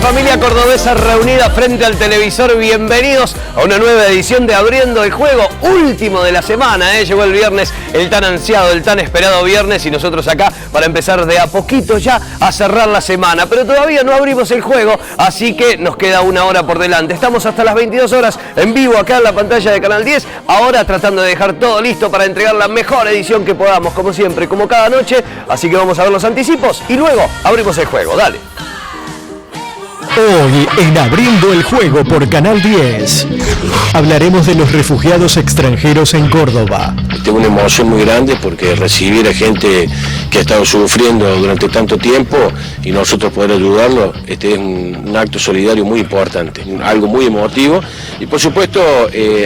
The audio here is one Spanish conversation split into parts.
Familia cordobesa reunida frente al televisor, bienvenidos a una nueva edición de Abriendo el Juego, último de la semana, llegó el viernes, el tan ansiado, el tan esperado viernes, y nosotros acá para empezar de a poquito ya a cerrar la semana, pero todavía no abrimos el juego, así que nos queda una hora por delante. Estamos hasta las 22 horas en vivo acá en la pantalla de Canal 10, ahora tratando de dejar todo listo para entregar la mejor edición que podamos, como siempre, como cada noche, así que vamos a ver los anticipos y luego abrimos el juego, dale. Hoy en Abriendo el Juego por Canal 10 hablaremos de los refugiados extranjeros en Córdoba. Tengo una emoción muy grande porque recibir a gente que ha estado sufriendo durante tanto tiempo y nosotros poder ayudarlo, es un acto solidario muy importante, algo muy emotivo y por supuesto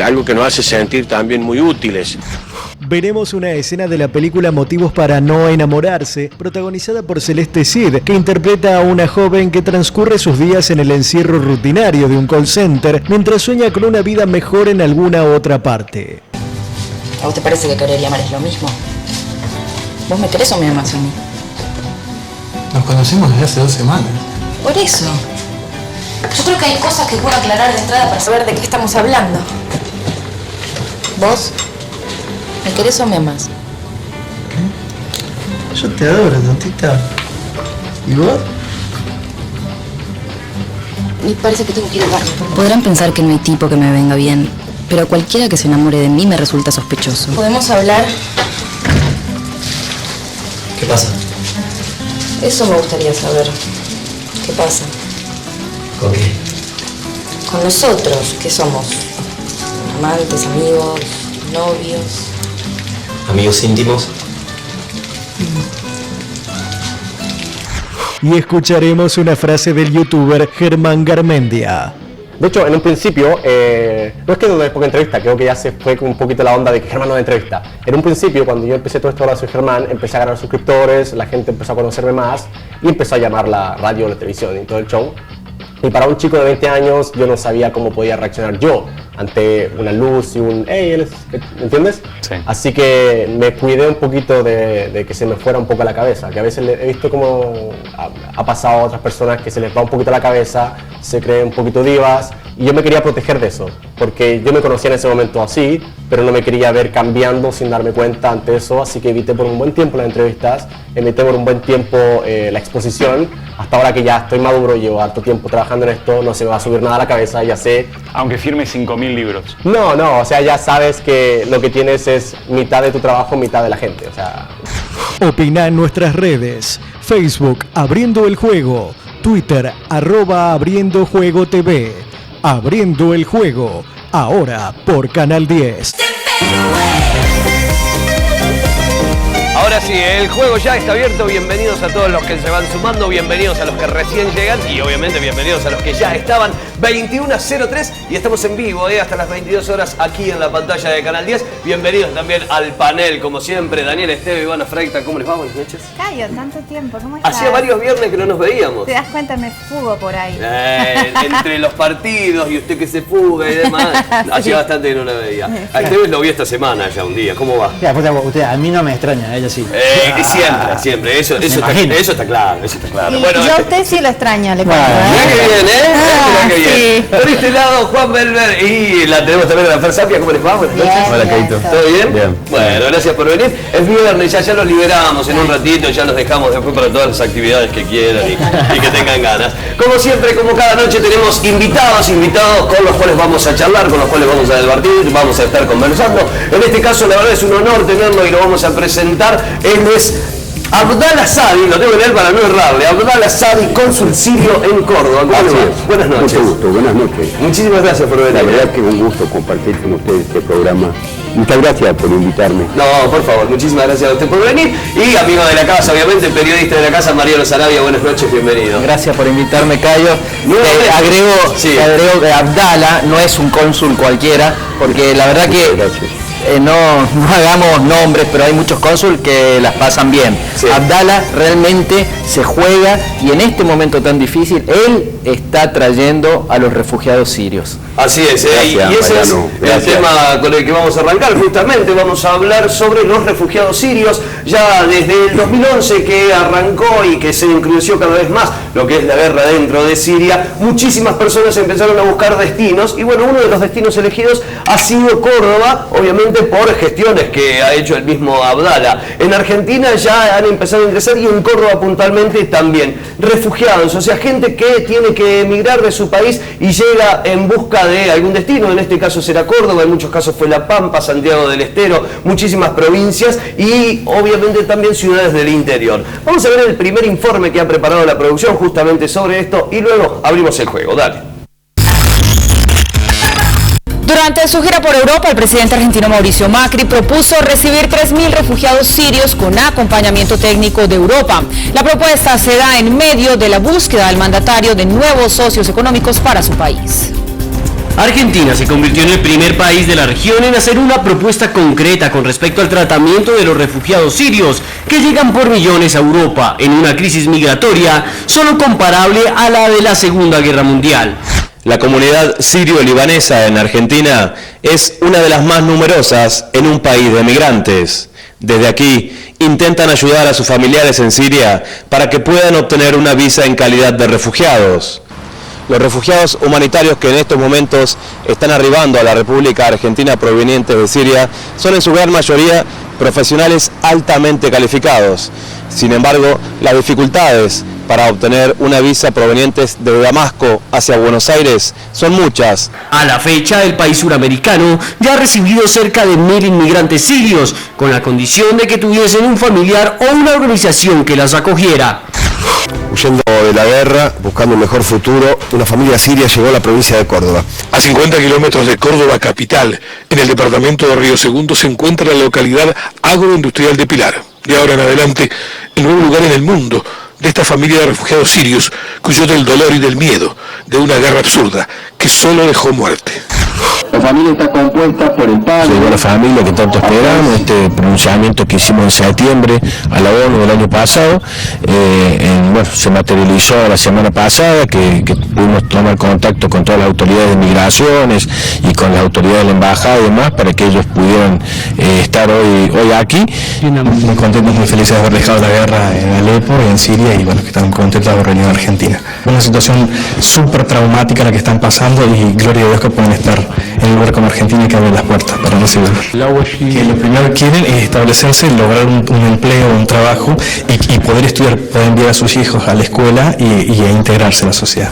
algo que nos hace sentir también muy útiles. Veremos una escena de la película Motivos para no enamorarse, protagonizada por Celeste Cid, que interpreta a una joven que transcurre sus días en el encierro rutinario de un call center mientras sueña con una vida mejor en alguna otra parte. ¿A vos te parece que querer y amar es lo mismo? ¿Vos me querés o me amás a mí? Nos conocimos desde hace 2 semanas. Por eso. Yo creo que hay cosas que puedo aclarar de entrada para saber de qué estamos hablando. ¿Vos? ¿Me querés o me amás? ¿Qué? Yo te adoro, tontita. ¿Y vos? Me parece que tengo que ir al baño. Podrán pensar que no hay tipo que me venga bien, pero cualquiera que se enamore de mí me resulta sospechoso. ¿Podemos hablar? ¿Qué pasa? Eso me gustaría saber. ¿Qué pasa? ¿Con qué? Con nosotros, ¿qué somos? Amantes, amigos, novios. ¿Amigos íntimos? Y escucharemos una frase del youtuber Germán Garmendia. De hecho, en un principio, no es que no es poca entrevista, creo que ya se fue un poquito la onda de que Germán no da entrevista. En un principio, cuando yo empecé todo esto, ahora soy Germán, empecé a ganar suscriptores, la gente empezó a conocerme más y empezó a llamar la radio, la televisión y todo el show. Y para un chico de 20 años, yo no sabía cómo podía reaccionar yo ante una luz y un «hey, él es», ¿me entiendes? Sí. Así que me cuidé un poquito de que se me fuera un poco la cabeza, que a veces he visto como ha pasado a otras personas que se les va un poquito la cabeza, se creen un poquito divas, y yo me quería proteger de eso, porque yo me conocía en ese momento así, pero no me quería ver cambiando sin darme cuenta ante eso, así que evité por un buen tiempo las entrevistas, evité por un buen tiempo la exposición, hasta ahora que ya estoy maduro, llevo harto tiempo trabajando en esto, no se me va a subir nada a la cabeza, ya sé. Aunque firmes 5.000 libros. No, o sea, ya sabes que lo que tienes es mitad de tu trabajo, mitad de la gente, o sea. Opina en nuestras redes, Facebook Abriendo el Juego, Twitter @AbriendoJuegoTV. Abriendo el Juego, ahora por Canal 10. Ahora sí, el juego ya está abierto, bienvenidos a todos los que se van sumando, bienvenidos a los que recién llegan y obviamente bienvenidos a los que ya estaban. 21:03 y estamos en vivo hasta las 22 horas aquí en la pantalla de Canal 10. Bienvenidos también al panel, como siempre, Daniel Esteve, Ivana Freita, ¿cómo les va? Buenas noches. Cayo, tanto tiempo, ¿cómo estás? Hacía varios viernes que no nos veíamos. Te das cuenta, me fugo por ahí. Entre los partidos y usted que se fuga y demás, sí. Hacía bastante que no la veía. A Esteve lo vi esta semana ya un día, ¿cómo va? Ya, usted, a mí no me extraña, ella sí. Siempre, eso está claro, Y bueno, yo a usted sí lo extraño, le cuento. Mirá que bien, mirá que bien. Sí. Por este lado, Juan Belver y la tenemos también a la Fer Sapia. ¿Cómo les va? Buenas noches. Hola, Caito. ¿Todo bien? Bien. Bueno, gracias por venir. Es viernes, ya los liberamos en un ratito, ya los dejamos después para todas las actividades que quieran y que tengan ganas. Como siempre, como cada noche, tenemos invitados con los cuales vamos a charlar, con los cuales vamos a debatir, vamos a estar conversando. En este caso, la verdad es un honor tenerlo y lo vamos a presentar. Él es Abdala Sadi, lo tengo que leer para no errarle. Abdala Sadi, cónsul sirio en Córdoba. Buenas noches. Mucho gusto, buenas noches. Muchísimas gracias por venir. La verdad que es un gusto compartir con ustedes este programa. Muchas gracias por invitarme. No, por favor, muchísimas gracias a usted por venir. Y amigo de la casa, obviamente, periodista de la casa, Mariano Sarabia, buenas noches, bienvenido. Gracias por invitarme, Cayo. Agrego que Abdala no es un cónsul cualquiera, porque la verdad que no hagamos nombres, pero hay muchos cónsul que las pasan bien. Sí. Abdala realmente se juega y en este momento tan difícil, él está trayendo a los refugiados sirios. Así es, Gracias, y ese Mariano, es el tema con el que vamos a arrancar. Justamente vamos a hablar sobre los refugiados sirios. Ya desde el 2011 que arrancó y que se incrudeció cada vez más lo que es la guerra dentro de Siria, muchísimas personas empezaron a buscar destinos y bueno, uno de los destinos elegidos ha sido Córdoba, obviamente por gestiones que ha hecho el mismo Abdala. En Argentina ya han empezado a ingresar y en Córdoba puntualmente también. Refugiados, o sea, gente que tiene que emigrar de su país y llega en busca de algún destino, en este caso será Córdoba, en muchos casos fue La Pampa, Santiago del Estero, muchísimas provincias y obviamente también ciudades del interior. Vamos a ver el primer informe que ha preparado la producción justamente sobre esto y luego abrimos el juego. Dale. Durante su gira por Europa, el presidente argentino Mauricio Macri propuso recibir 3.000 refugiados sirios con acompañamiento técnico de Europa. La propuesta se da en medio de la búsqueda del mandatario de nuevos socios económicos para su país. Argentina se convirtió en el primer país de la región en hacer una propuesta concreta con respecto al tratamiento de los refugiados sirios que llegan por millones a Europa en una crisis migratoria solo comparable a la de la Segunda Guerra Mundial. La comunidad sirio-libanesa en Argentina es una de las más numerosas en un país de migrantes. Desde aquí intentan ayudar a sus familiares en Siria para que puedan obtener una visa en calidad de refugiados. Los refugiados humanitarios que en estos momentos están arribando a la República Argentina provenientes de Siria son en su gran mayoría profesionales altamente calificados. Sin embargo, las dificultades para obtener una visa provenientes de Damasco hacia Buenos Aires son muchas. A la fecha, el país suramericano ya ha recibido cerca de 1.000 inmigrantes sirios, con la condición de que tuviesen un familiar o una organización que las acogiera. Huyendo de la guerra, buscando un mejor futuro, una familia siria llegó a la provincia de Córdoba. A 50 kilómetros de Córdoba capital, en el departamento de Río Segundo, se encuentra la localidad agroindustrial de Pilar. De ahora en adelante, el nuevo lugar en el mundo de esta familia de refugiados sirios que huyó del dolor y del miedo de una guerra absurda que solo dejó muerte. La familia está compuesta por el padre. Llegó la familia que tanto esperamos, este pronunciamiento que hicimos en septiembre a la ONU del año pasado, se materializó la semana pasada, que pudimos tomar contacto con todas las autoridades de migraciones y con las autoridades de la embajada y demás para que ellos pudieran estar hoy aquí. Muy contentos, muy felices de haber dejado la guerra en Alepo y en Siria y bueno, que están contentos de haber venido a Argentina. Una situación súper traumática la que están pasando y gloria a Dios que pueden estar en un lugar como Argentina que abre las puertas para recibirlos. Que lo primero que quieren es establecerse, lograr un empleo, un trabajo y poder estudiar, poder enviar a sus hijos a la escuela y integrarse en la sociedad.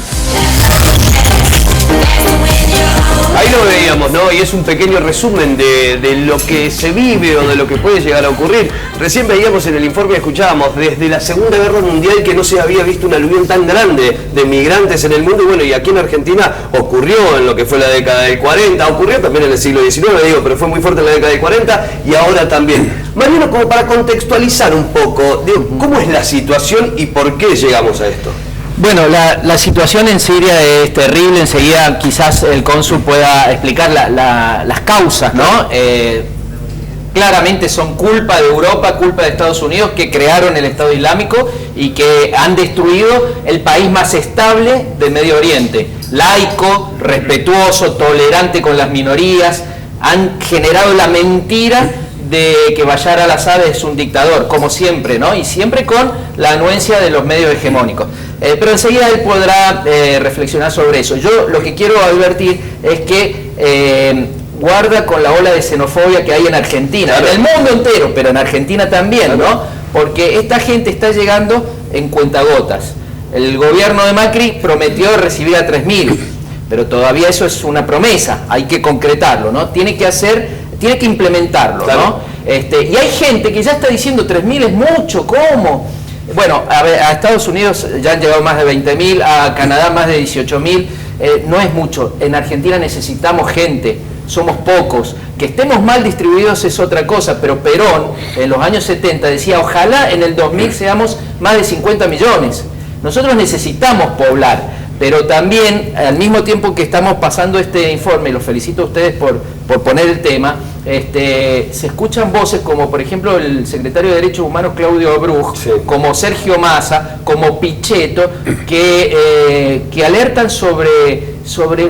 Ahí lo veíamos, ¿no? Y es un pequeño resumen de lo que se vive o de lo que puede llegar a ocurrir. Recién veíamos en el informe, escuchábamos, desde la Segunda Guerra Mundial que no se había visto un aluvión tan grande de migrantes en el mundo. Y bueno, y aquí en Argentina ocurrió en lo que fue la década del 40, ocurrió también en el siglo XIX, pero fue muy fuerte en la década del 40 y ahora también. Mariano, como para contextualizar un poco, ¿cómo es la situación y por qué llegamos a esto? Bueno, la situación en Siria es terrible. Enseguida quizás el cónsul pueda explicar las causas, ¿no? Claramente son culpa de Europa, culpa de Estados Unidos, que crearon el Estado Islámico y que han destruido el país más estable del Medio Oriente. Laico, respetuoso, tolerante con las minorías. Han generado la mentira de que Bashar al-Assad es un dictador, como siempre, ¿no? Y siempre con la anuencia de los medios hegemónicos. Pero enseguida él podrá reflexionar sobre eso. Yo lo que quiero advertir es que guarda con la ola de xenofobia que hay en Argentina, en el mundo entero, pero en Argentina también, ¿no? Porque esta gente está llegando en cuentagotas. El gobierno de Macri prometió recibir a 3.000, pero todavía eso es una promesa, hay que concretarlo, ¿no? Tiene que implementarlo, ¿no? Y hay gente que ya está diciendo 3.000 es mucho, ¿cómo? Bueno, a Estados Unidos ya han llegado más de 20.000, a Canadá más de 18.000, no es mucho. En Argentina necesitamos gente, somos pocos. Que estemos mal distribuidos es otra cosa, pero Perón en los años 70 decía, ojalá en el 2000 seamos más de 50 millones. Nosotros necesitamos poblar, pero también al mismo tiempo que estamos pasando este informe, y los felicito a ustedes por poner el tema, se escuchan voces como por ejemplo el secretario de Derechos Humanos Claudio Bruch, como Sergio Massa, como Pichetto, que alertan sobre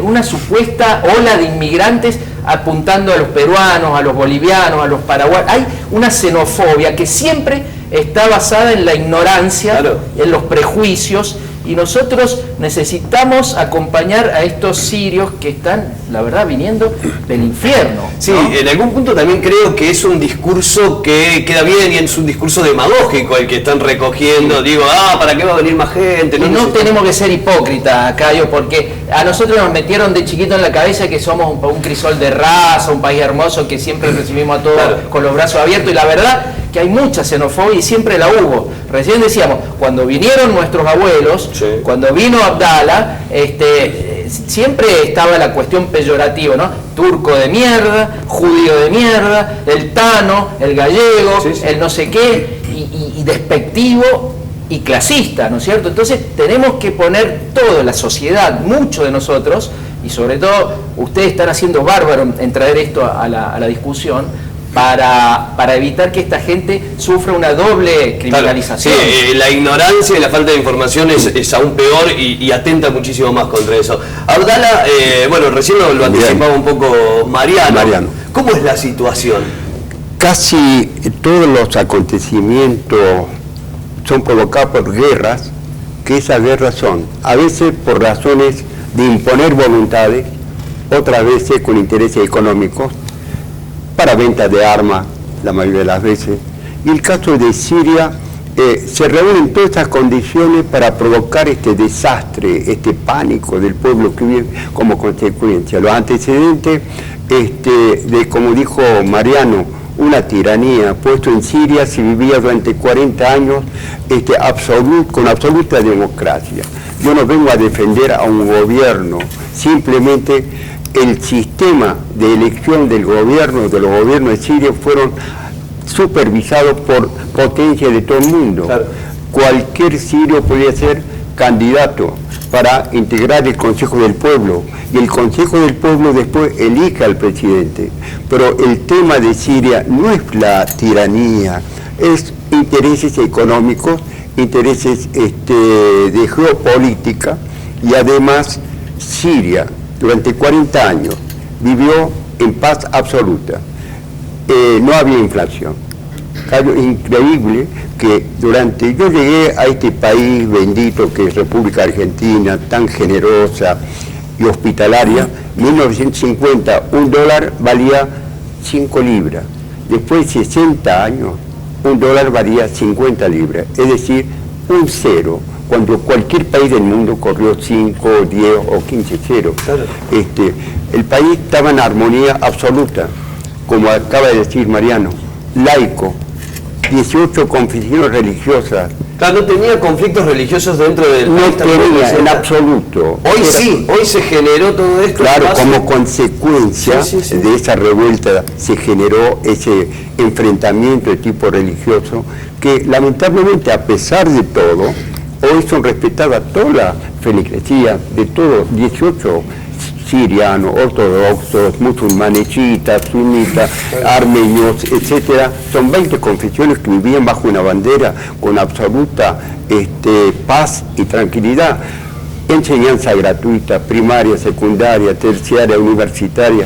una supuesta ola de inmigrantes apuntando a los peruanos, a los bolivianos, a los paraguayos. Hay una xenofobia que siempre está basada en la ignorancia, en los prejuicios, y nosotros necesitamos acompañar a estos sirios que están, la verdad, viniendo del infierno, ¿no? Sí, en algún punto también creo que es un discurso que queda bien y es un discurso demagógico el que están recogiendo. Digo, ¿para qué va a venir más gente? No tenemos que ser hipócritas, Cayo, porque a nosotros nos metieron de chiquito en la cabeza que somos un crisol de raza, un país hermoso que siempre recibimos a todos con los brazos abiertos, y la verdad que hay mucha xenofobia y siempre la hubo. Recién decíamos, cuando vinieron nuestros abuelos, cuando vino Abdala, siempre estaba la cuestión peyorativa, ¿no? Turco de mierda, judío de mierda, el tano, el gallego, el no sé qué, y despectivo y clasista, ¿no es cierto? Entonces tenemos que poner todo, la sociedad, mucho de nosotros, y sobre todo ustedes están haciendo bárbaro en traer esto a la discusión, para evitar que esta gente sufra una doble criminalización. Claro, sí, la ignorancia y la falta de información es aún peor y atenta muchísimo más contra eso. Abdala, bueno, recién lo anticipaba un poco Mariano. ¿Cómo es la situación? Casi todos los acontecimientos son provocados por guerras, que esas guerras son a veces por razones de imponer voluntades, otras veces con intereses económicos, para venta de armas, la mayoría de las veces. Y el caso de Siria, se reúnen todas estas condiciones para provocar este desastre, este pánico del pueblo que vive como consecuencia. Los antecedentes de, como dijo Mariano, una tiranía, puesto en Siria se vivía durante 40 años con absoluta democracia. Yo no vengo a defender a un gobierno, simplemente el sistema de elección del gobierno, de los gobiernos de Siria, fueron supervisados por potencias de todo el mundo. Claro. Cualquier sirio podía ser candidato para integrar el Consejo del Pueblo, y el Consejo del Pueblo después elige al presidente. Pero el tema de Siria no es la tiranía, es intereses económicos, intereses de geopolítica, y además Siria durante 40 años vivió en paz absoluta, no había inflación. Algo increíble que yo llegué a este país bendito que es República Argentina, tan generosa y hospitalaria, en 1950 un dólar valía 5 libras, después de 60 años un dólar valía 50 libras, es decir, un cero, cuando cualquier país del mundo corrió 5, 10 o 15 ceros. Claro. El país estaba en armonía absoluta, como acaba de decir Mariano, laico, 18 confesiones religiosas. Claro, no tenía conflictos religiosos dentro del país. No tenía, en absoluto. Hoy sí, hoy se generó todo esto. Claro, como consecuencia de esa revuelta se generó ese enfrentamiento de tipo religioso que lamentablemente, a pesar de todo, hoy son respetadas todas las feligresías de todos, 18 sirianos, ortodoxos, musulmanes, chiitas, sunitas, armenios, etcétera. Son 20 confesiones que vivían bajo una bandera con absoluta paz y tranquilidad. Enseñanza gratuita, primaria, secundaria, terciaria, universitaria,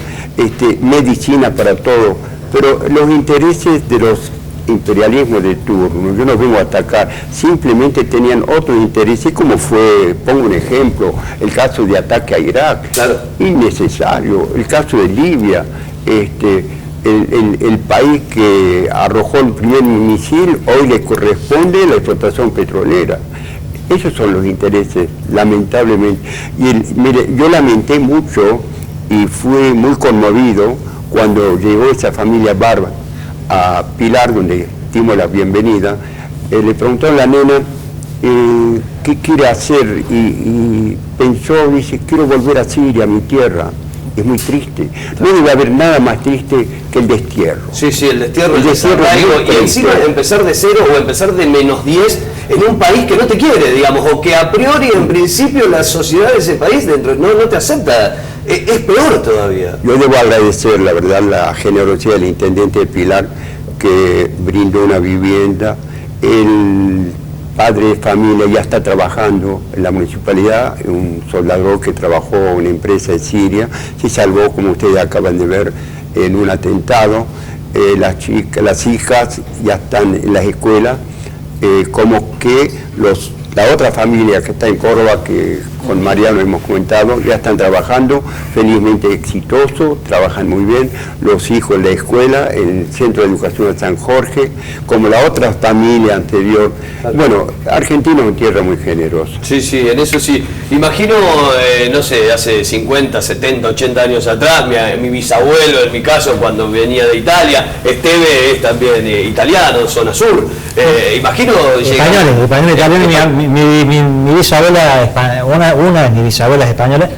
medicina para todo. Pero los intereses de los imperialismo de turno, yo no vengo a atacar, simplemente tenían otros intereses, como fue, pongo un ejemplo, el caso de ataque a Irak, claro, innecesario, el caso de Libia, el país que arrojó el primer misil, hoy le corresponde la explotación petrolera. Esos son los intereses, lamentablemente. Y mire, yo lamenté mucho y fui muy conmovido cuando llegó esa familia Barba a Pilar, donde dimos la bienvenida. Le preguntó a la nena qué quiere hacer, y pensó, dice, quiero volver a Siria, a mi tierra. es muy triste. No debe haber nada más triste que el destierro. Sí, el destierro, el destierro desarraigo, es y encima empezar de cero o empezar de -10 en un país que no te quiere, digamos, o que a priori, en principio, la sociedad de ese país no te acepta. Es peor todavía. Yo debo agradecer, la verdad, la generosidad del intendente de Pilar, que brindó una vivienda. El padre de familia ya está trabajando en la municipalidad, un soldador que trabajó en una empresa de Siria, se salvó, como ustedes acaban de ver, en un atentado. Las hijas ya están en las escuelas, como que la otra familia que está en Córdoba, que con Mariano hemos comentado, ya están trabajando, felizmente exitoso, trabajan muy bien, los hijos en la escuela, en el Centro de Educación de San Jorge, como la otra familia anterior. Bueno, Argentina es una tierra muy generosa. Sí, en eso sí. Imagino, no sé, hace 50, 70, 80 años atrás, mi bisabuelo, en mi caso, cuando venía de Italia, Esteve es también italiano, zona sur. Imagino... Españoles italianos. Mi bisabuela, una de mis bisabuelas españolas,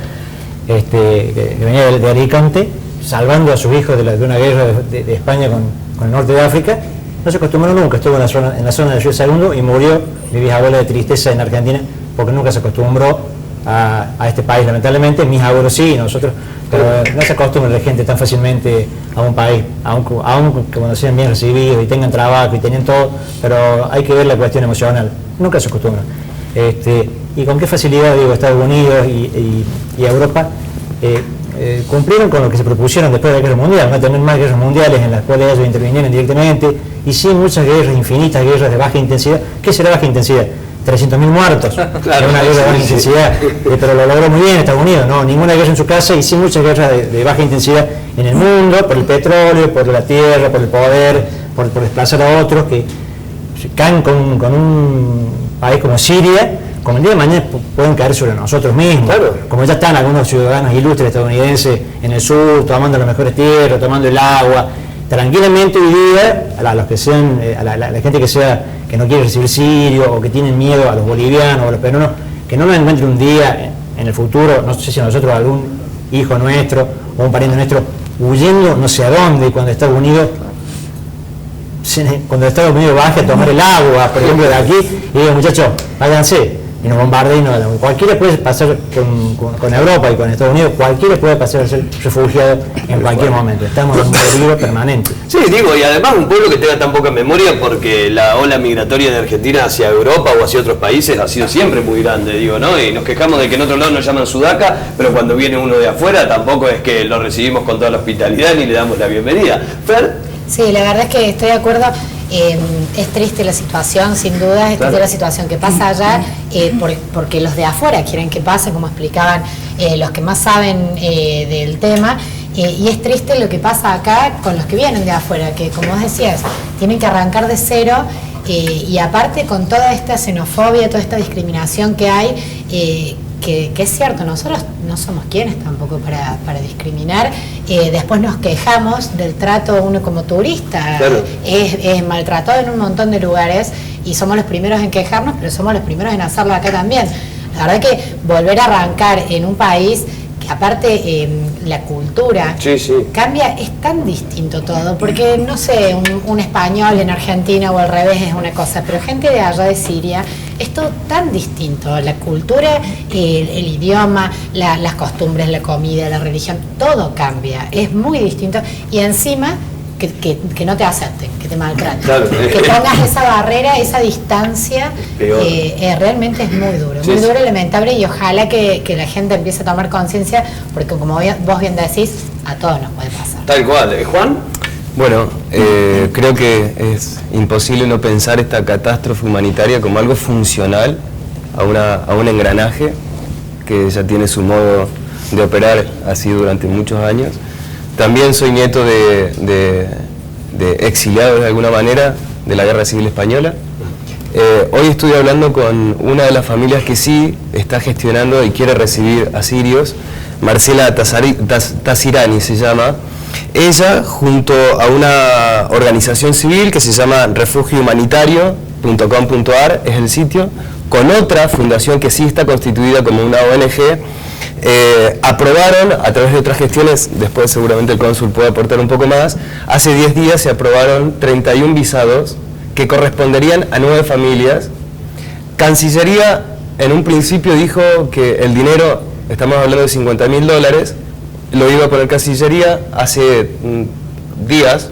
que venía de Alicante, salvando a sus hijos de una guerra de España con el norte de África. No se acostumbró nunca, estuvo en la zona del Río Segundo y murió mi bisabuela de tristeza en Argentina, porque nunca se acostumbró a este país, lamentablemente. Mis abuelos sí, nosotros, pero no se acostumbra la gente tan fácilmente a un país, aun cuando sean bien recibidos y tengan trabajo y tengan todo, pero hay que ver la cuestión emocional, nunca se acostumbra. Y con qué facilidad, digo, Estados Unidos y Europa cumplieron con lo que se propusieron después de la guerra mundial, no tener más guerras mundiales en las cuales ellos intervinieron directamente, y sí muchas guerras, infinitas guerras de baja intensidad. ¿Qué será baja intensidad? 300.000 muertos, claro, una guerra de baja intensidad, pero lo logró muy bien Estados Unidos, no, ninguna guerra en su casa, y sí muchas guerras de baja intensidad en el mundo, por el petróleo, por la tierra, por el poder, por desplazar a otros, que caen con un país como Siria, como el día de mañana pueden caer sobre nosotros mismos, claro. Como ya están algunos ciudadanos ilustres estadounidenses en el sur, tomando las mejores tierras, tomando el agua, tranquilamente hoy día, a los que sean, a la gente que no quiere recibir sirios o que tienen miedo a los bolivianos o a los peruanos, que no nos encuentre un día en el futuro, no sé si a nosotros, algún hijo nuestro o un pariente nuestro, huyendo no sé a dónde, cuando Estados Unidos baje a tomar el agua, por ejemplo, de aquí, y diga, muchachos, váyanse, y nos bombardeen. Cualquiera puede pasar con Europa y con Estados Unidos, cualquiera puede pasar a ser refugiado en cualquier momento. Estamos en un peligro permanente. Sí, digo, y además un pueblo que tenga tan poca memoria, porque la ola migratoria de Argentina hacia Europa o hacia otros países ha sido siempre muy grande, digo, ¿no? Y nos quejamos de que en otro lado nos llaman sudaca, pero cuando viene uno de afuera tampoco es que lo recibimos con toda la hospitalidad ni le damos la bienvenida. ¿Fer? Sí, la verdad es que estoy de acuerdo. Es triste la situación, sin duda, es triste la situación que pasa allá, porque los de afuera quieren que pase, como explicaban los que más saben del tema, y es triste lo que pasa acá con los que vienen de afuera, que como vos decías, tienen que arrancar de cero, y aparte con toda esta xenofobia, toda esta discriminación que hay, que es cierto, nosotros no somos quienes tampoco para discriminar. Después nos quejamos del trato uno como turista, claro. Es maltratado en un montón de lugares y somos los primeros en quejarnos, pero somos los primeros en hacerlo acá también. La verdad que volver a arrancar en un país que aparte la cultura cambia, es tan distinto todo, porque no sé, un español en Argentina o al revés es una cosa, pero gente de allá de Siria es todo tan distinto, la cultura, el idioma, las costumbres, la comida, la religión, todo cambia, es muy distinto, y encima que no te acepten, que te maltraten, claro. Que pongas esa barrera, esa distancia, realmente es muy duro, muy duro y lamentable, y ojalá que la gente empiece a tomar conciencia, porque como vos bien decís, a todos nos puede pasar. Tal cual. ¿Juan? Bueno, creo que es imposible no pensar esta catástrofe humanitaria como algo funcional a un engranaje que ya tiene su modo de operar así durante muchos años. También soy nieto de exiliados de alguna manera de la Guerra Civil Española. Hoy estoy hablando con una de las familias que sí está gestionando y quiere recibir a sirios, Marcela Tasirani se llama. Ella, junto a una organización civil que se llama refugiohumanitario.com.ar, es el sitio, con otra fundación que sí está constituida como una ONG, aprobaron, a través de otras gestiones, después seguramente el cónsul puede aportar un poco más, hace 10 días se aprobaron 31 visados que corresponderían a 9 familias. Cancillería en un principio dijo que el dinero, estamos hablando de $50.000, lo iba a poner Cancillería hace días,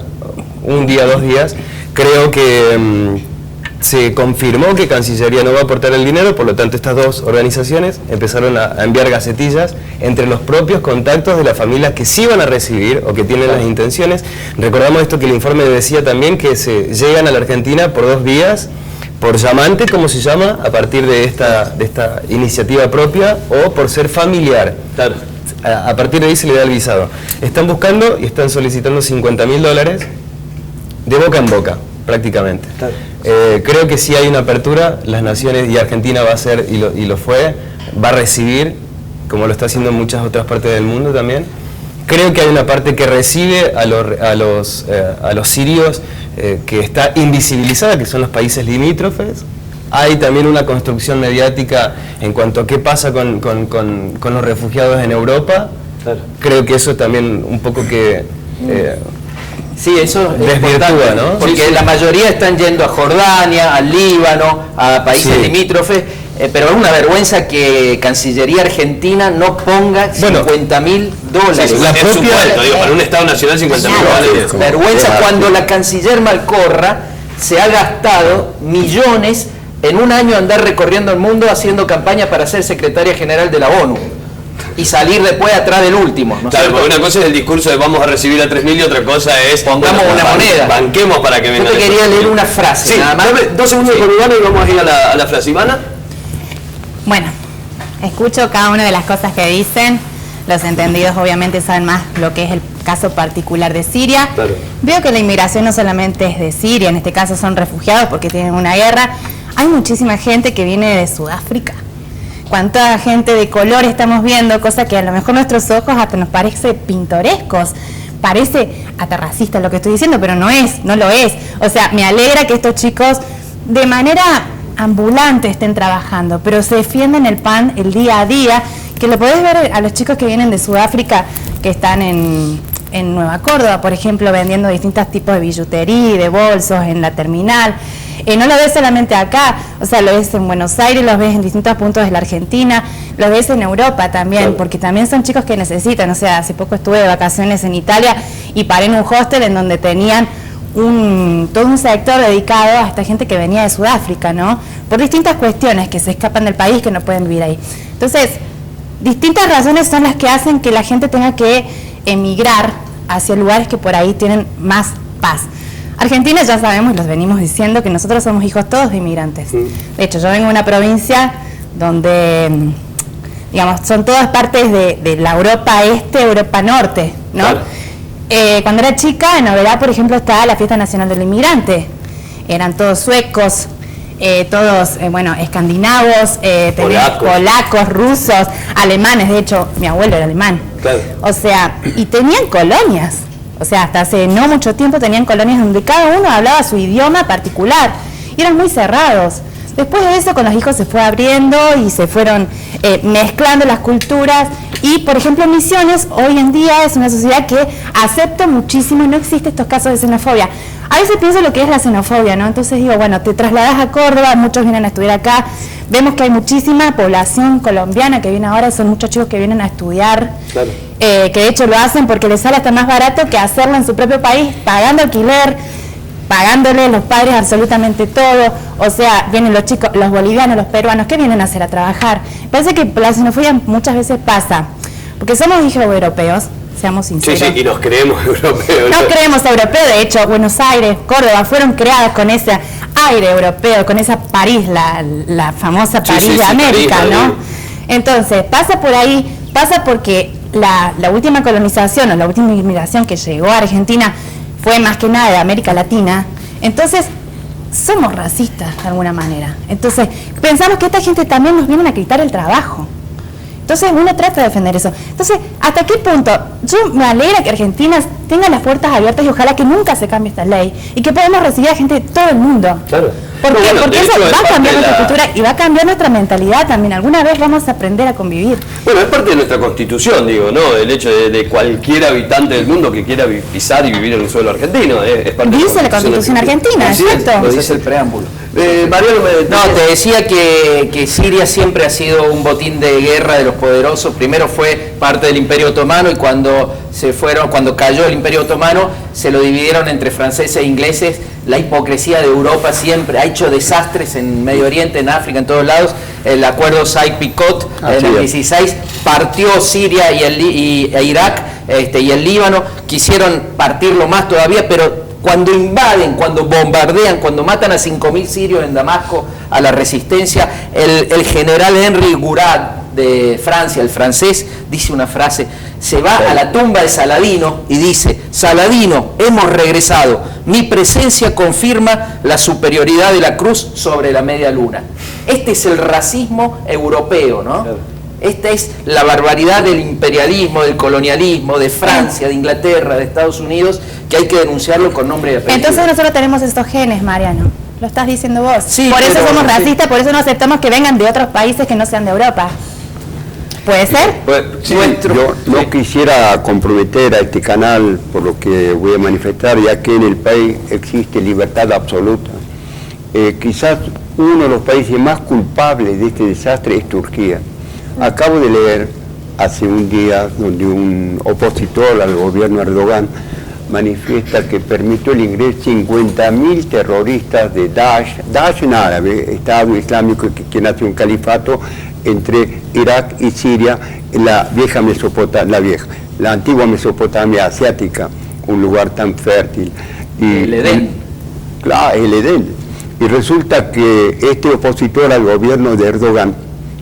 un día, 2 días, creo que se confirmó que Cancillería no va a aportar el dinero, por lo tanto estas dos organizaciones empezaron a enviar gacetillas entre los propios contactos de las familias que sí van a recibir o que tienen las intenciones. Recordamos esto que el informe decía también, que se llegan a la Argentina por 2 vías, por llamante, como se llama, a partir de esta iniciativa propia, o por ser familiar. Claro. A partir de ahí se le da el visado. Están buscando y están solicitando $50.000 de boca en boca, prácticamente. Claro. Creo que si hay una apertura, las naciones, y Argentina va a ser, y lo fue, va a recibir, como lo está haciendo en muchas otras partes del mundo también. Creo que hay una parte que recibe a los sirios que está invisibilizada, que son los países limítrofes. Hay también una construcción mediática en cuanto a qué pasa con los refugiados en Europa. Claro. Creo que eso también un poco que... sí, eso es desvirtúa, importante, ¿no? porque sí. La mayoría están yendo a Jordania, al Líbano, a países limítrofes, pero es una vergüenza que Cancillería Argentina no ponga $50.000. Sí, la propia, digo, para un Estado nacional $50.000. Vergüenza cuando la canciller Malcorra se ha gastado millones en un año andar recorriendo el mundo haciendo campaña para ser secretaria general de la ONU y salir después atrás del último, ¿no? Claro, porque una cosa es el discurso de vamos a recibir a 3.000 y otra cosa es pongamos una moneda, banquemos para que venga. Yo te quería leer una frase, sí, nada más. Dame 2 segundos con Ivana y vamos a ir a la frase. Ivana. Bueno, escucho cada una de las cosas que dicen. Los entendidos obviamente saben más lo que es el caso particular de Siria. Claro. Veo que la inmigración no solamente es de Siria, en este caso son refugiados porque tienen una guerra. Hay muchísima gente que viene de Sudáfrica. Cuánta gente de color estamos viendo, cosa que a lo mejor nuestros ojos hasta nos parece pintorescos. Parece hasta racista lo que estoy diciendo, pero no lo es. O sea, me alegra que estos chicos de manera ambulante estén trabajando, pero se defienden el pan el día a día, que lo podés ver a los chicos que vienen de Sudáfrica, que están en Nueva Córdoba, por ejemplo, vendiendo distintos tipos de billutería, de bolsos en la terminal. No lo ves solamente acá, o sea, lo ves en Buenos Aires, los ves en distintos puntos de la Argentina, los ves en Europa también, claro. Porque también son chicos que necesitan. O sea, hace poco estuve de vacaciones en Italia y paré en un hostel en donde tenían todo un sector dedicado a esta gente que venía de Sudáfrica, ¿no? Por distintas cuestiones, que se escapan del país, que no pueden vivir ahí. Entonces, distintas razones son las que hacen que la gente tenga que emigrar hacia lugares que por ahí tienen más paz. Argentina, ya sabemos, los venimos diciendo, que nosotros somos hijos todos de inmigrantes. De hecho, yo vengo de una provincia donde, digamos, son todas partes de la Europa Este, Europa Norte, ¿no? Claro. Cuando era chica, en Novedad, por ejemplo, estaba la Fiesta Nacional del Inmigrante. Eran todos suecos, todos, escandinavos, polacos, rusos, alemanes. De hecho, mi abuelo era alemán. Claro. O sea, y tenían colonias. O sea, hasta hace no mucho tiempo tenían colonias donde cada uno hablaba su idioma particular. Y eran muy cerrados. Después de eso, con los hijos se fue abriendo y se fueron mezclando las culturas. Y, por ejemplo, Misiones hoy en día es una sociedad que acepta muchísimo y no existe estos casos de xenofobia. A veces pienso lo que es la xenofobia, ¿no? Entonces digo, bueno, te trasladas a Córdoba, muchos vienen a estudiar acá. Vemos que hay muchísima población colombiana que viene ahora, son muchos chicos que vienen a estudiar. Claro. Que de hecho lo hacen porque les sale hasta más barato que hacerlo en su propio país, pagando alquiler, pagándole a los padres absolutamente todo. O sea, vienen los chicos, los bolivianos, los peruanos, ¿qué vienen a hacer? A trabajar. Parece que la xenofobia muchas veces pasa, porque somos hijos europeos, seamos sinceros. Sí, y nos creemos europeos. Nos creemos europeos, de hecho, Buenos Aires, Córdoba, fueron creadas con ese aire europeo, con esa París, la famosa París de América, París, ¿no? Entonces, pasa por ahí, pasa porque la última colonización o la última inmigración que llegó a Argentina fue más que nada de América Latina. Entonces, somos racistas de alguna manera. Entonces, pensamos que esta gente también nos vienen a quitar el trabajo. Entonces, uno trata de defender eso. Entonces, ¿hasta qué punto yo me alegra que Argentina tenga las puertas abiertas y ojalá que nunca se cambie esta ley y que podamos recibir a gente de todo el mundo. Claro. ¿Por qué? Bueno, porque eso hecho, va a cambiar nuestra la... cultura y va a cambiar nuestra mentalidad también. Alguna vez vamos a aprender a convivir. Bueno, es parte de nuestra constitución, digo, ¿no? El hecho de cualquier habitante del mundo que quiera pisar y vivir en el suelo argentino. Es parte dice de la constitución argentina, exacto. Lo dice el preámbulo. Mariano, te decía que Siria siempre ha sido un botín de guerra de los poderosos. Primero fue parte del Imperio Otomano y cuando cayó el Imperio Otomano se lo dividieron entre franceses e ingleses. La hipocresía de Europa siempre ha hecho desastres en Medio Oriente, en África, en todos lados. El acuerdo Sykes-Picot en el 16 partió Siria e Irak y el Líbano. Quisieron partirlo más todavía, pero cuando invaden, cuando bombardean, cuando matan a 5.000 sirios en Damasco, a la resistencia, el general Henry Gourad de Francia, el francés, dice una frase, se va a la tumba de Saladino y dice: Saladino, hemos regresado, mi presencia confirma la superioridad de la cruz sobre la media luna. Este es el racismo europeo, ¿no? Esta es la barbaridad del imperialismo, del colonialismo, de Francia, de Inglaterra, de Estados Unidos, que hay que denunciarlo con nombre y apellido. Entonces nosotros tenemos estos genes, Mariano. Lo estás diciendo vos. Sí, por eso pero, somos racistas, por eso no aceptamos que vengan de otros países que no sean de Europa. ¿Puede ser? Sí, yo no quisiera comprometer a este canal por lo que voy a manifestar, ya que en el país existe libertad absoluta. Quizás uno de los países más culpables de este desastre es Turquía. Acabo de leer hace un día donde un opositor al gobierno Erdogan manifiesta que permitió el ingreso de 50.000 terroristas de Daesh en árabe, Estado Islámico, que nació un califato entre Irak y Siria, en la vieja Mesopotamia, la antigua Mesopotamia asiática, un lugar tan fértil. El Edén. Claro, el Edén. Y resulta que este opositor al gobierno de Erdogan,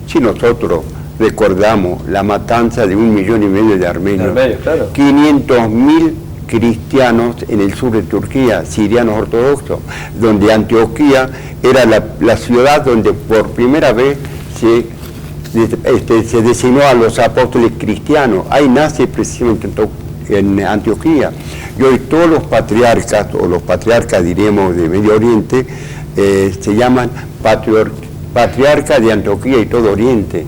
si nosotros recordamos la matanza de 1,5 millones de armenios, 500.000 cristianos en el sur de Turquía, sirianos ortodoxos, donde Antioquía era la ciudad donde por primera vez se designó a los apóstoles cristianos. Ahí nace precisamente en Antioquía. Y hoy todos los patriarcas, o los patriarcas diríamos de Medio Oriente, se llaman patriarca de Antioquía y todo Oriente.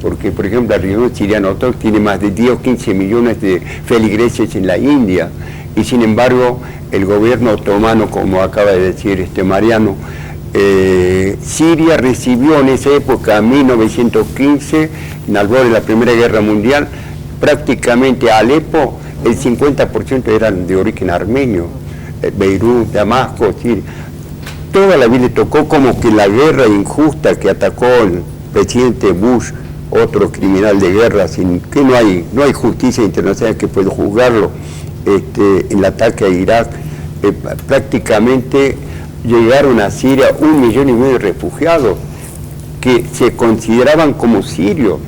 Porque, por ejemplo, la región siriana tiene más de 10 o 15 millones de feligreses en la India. Y sin embargo, el gobierno otomano, como acaba de decir Mariano, Siria recibió en esa época, en 1915, en el borde de la Primera Guerra Mundial, prácticamente Alepo, el 50% eran de origen armenio, Beirut, Damasco, Siria. Toda la vida le tocó como que la guerra injusta que atacó el presidente Bush, otro criminal de guerra, sin que no hay justicia internacional que pueda juzgarlo, el ataque a Irak, prácticamente llegaron a Siria 1,5 millones de refugiados que se consideraban como sirios,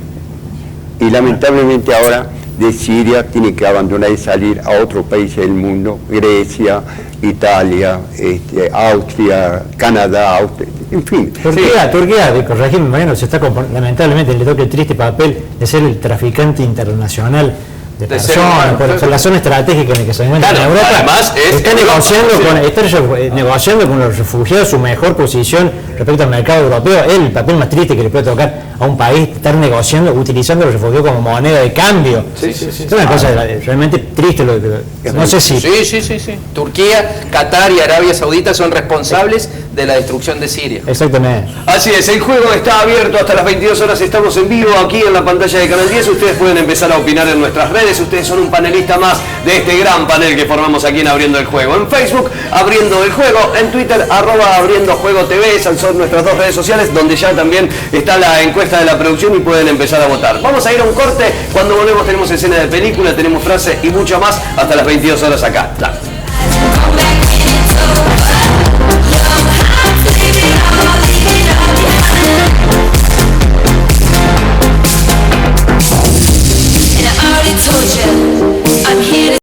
y lamentablemente ahora de Siria tiene que abandonar y salir a otros países del mundo, Grecia, Italia, Austria, Canadá, en fin. Turquía, corregime, Mariano, se está lamentablemente le toca el triste papel de ser el traficante internacional de personas, por la zona estratégica en la que se encuentra en Europa. Además está negociando con los refugiados su mejor posición respecto al mercado europeo. Es el papel más triste que le puede tocar a un país, estar negociando, utilizando a los refugiados como moneda de cambio. Es una cosa realmente triste. No sé si... Sí. Turquía, Qatar y Arabia Saudita son responsables de la destrucción de Siria. Exactamente. Así es, el juego está abierto hasta las 22 horas, estamos en vivo aquí en la pantalla de Canal 10, ustedes pueden empezar a opinar en nuestras redes, ustedes son un panelista más de este gran panel que formamos aquí en Abriendo el Juego. En Facebook, Abriendo el Juego, en Twitter, @AbriendoJuegoTV, esas son nuestras dos redes sociales, donde ya también está la encuesta de la producción y pueden empezar a votar. Vamos a ir a un corte, cuando volvemos tenemos escena de película, tenemos frase y mucho más, hasta las 22 horas acá.